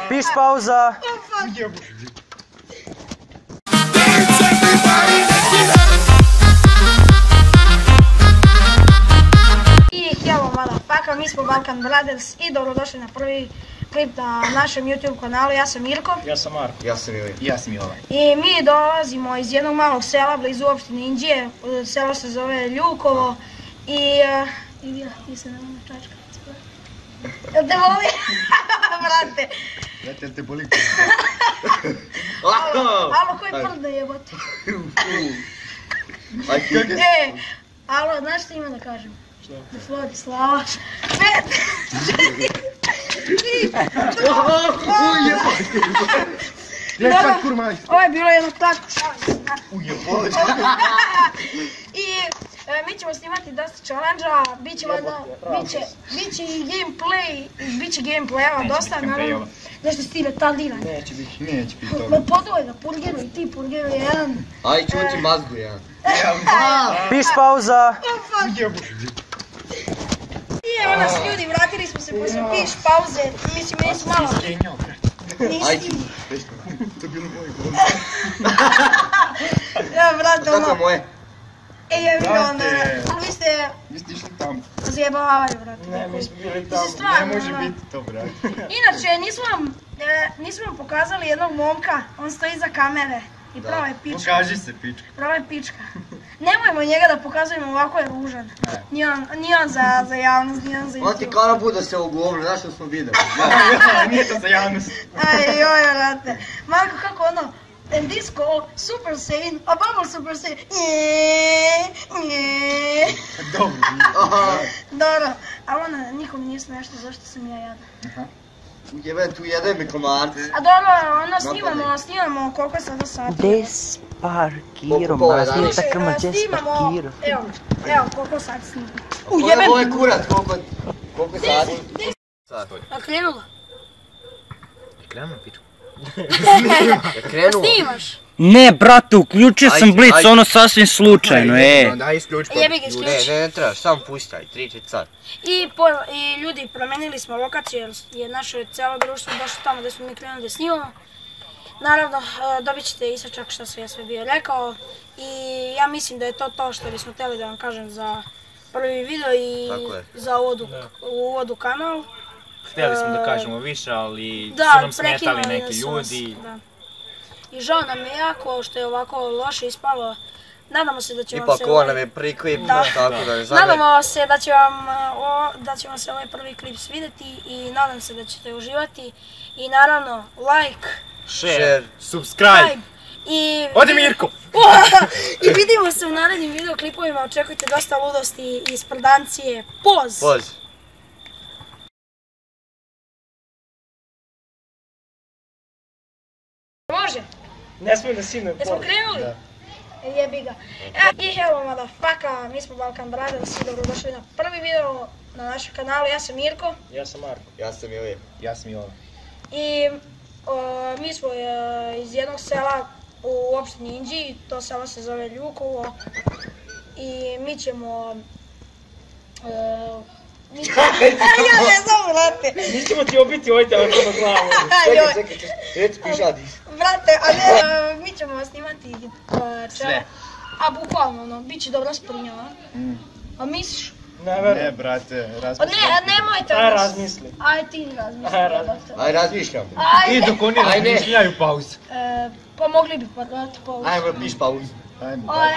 Piš pauza. I hello motherfucker, mi smo Balkan Brothers i dobrodošli na prvi klip na našem YouTube kanalu. Ja sam Mirko. Ja sam Marko. Ja sam Ili. Ja sam Jovan. I mi dolazimo iz jednog malog sela blizu opštine Inđije. Selo se zove Ljukovo. I ti se ne voli čačka. Jel te voli? Brate. Znate, jel te boli? Alo, koji prde jebote? Alo, znaš što ima da kažem? Da Flori Slava. Ovo je bilo jedno tako šalim. I mi ćemo snimati dosta challenge-a, biće i gameplay, biće gameplay-eva dosta, naravno, nešto stile tadiranja. Neće biti toga. Podoj da purgeru i ti purgeru jedan. Aj, čuti mazgu jedan. Piš pauza. I evo nas ljudi, vratili smo se posle piš pauze, mislim meni su malo. Nisi. To je bilo moje govno. Ja, brate, ono. Kako je moje? Ej, onda, vi ste išli tamo. zjebavaju, brate. Ne, mi smo bili tamo. Ne može biti to, brate. Inače, nismo vam pokazali jednog momka, on stoji iza kamere i prava je pička. Pokaži se, pička. Prava je pička. Nemojmo njega da pokazujemo, ovako je ružan. Nije on za javnost, nije on za On ti YouTube. kao bude se ogovno, znaš što smo videli. Nije to za javnost. Aj, joj, brate. Marko, kako ono, and this call, Super Saiyan, a bubble Super Saiyan, Dobro. Dobro, ali ono, nikom nije smešno, zašto sam ja jadna. Jebe, tu jede mi komarci. A dobro, ono, snimamo koliko je sada sati. Des parkiro, mrazim ta krma, des parkiro. Evo, koliko sati snimamo. Ovo je kurac, koliko sati? A krenula? Krenuo pičku. Krenuo. Snimaš? Ne, brate, uključio sam blic, ono sasvim slučajno, Daj isključ. Jebi ga, isključi. Ne trebaš, samo pustaj, 3-4 sat. I ljudi, promenili smo lokaciju jer je naše cijelo društvo došlo tamo gdje smo mi krenuli da snimamo. Naravno, dobit ćete isačak što sam ja sve bio rekao. I ja mislim da je to što bismo htjeli da vam kažem za prvi video i za uvod u kanal. Htjeli smo da kažemo više, ali su nam smetali neki ljudi. I žao nam je jako što je ovako loše ispalo. Nadamo se da će vam se... Ipak ovo nam je prvi klip, tako da je zadnje. Nadamo se da će vam se ovaj prvi klip svidjeti i nadam se da ćete uživati. I naravno, like, Share, subscribe. Odi Mirko! I vidimo se u narednim videoklipovima, očekujte dosta ludosti i sprdancije. Poz! Poz! Može? Ne smijem da sinem. Jesmo krenuli? Jebi ga. I hello motherfucker, mi smo Balkan Brothers i dobrodošli na prvi video na našem kanalu. Ja sam Mirko. Ja sam Marko. Ja sam Ili. Ja sam Jovan. I mi smo iz jednog sela u opštini Inđiji, to selo se zove Ljukovo. I mi ćemo... Ja ne znam, brate. Mi ćemo ti obiti ovaj telefon na glavu. Čekaj, reci pišadi. Brate, ali mi ćemo snimati Sve. A bukvalno, ono, bit će dobra sprinja, a misliš? Ne verujem. Ne, brate, Nemojte. Aj razmisli. Aj ti razmisli. Aj, razmišljam. I dok oni razmišljaju pauzu. Pa mogli bi pa dati pauzu. Ajmo, piš pauzu. Aj.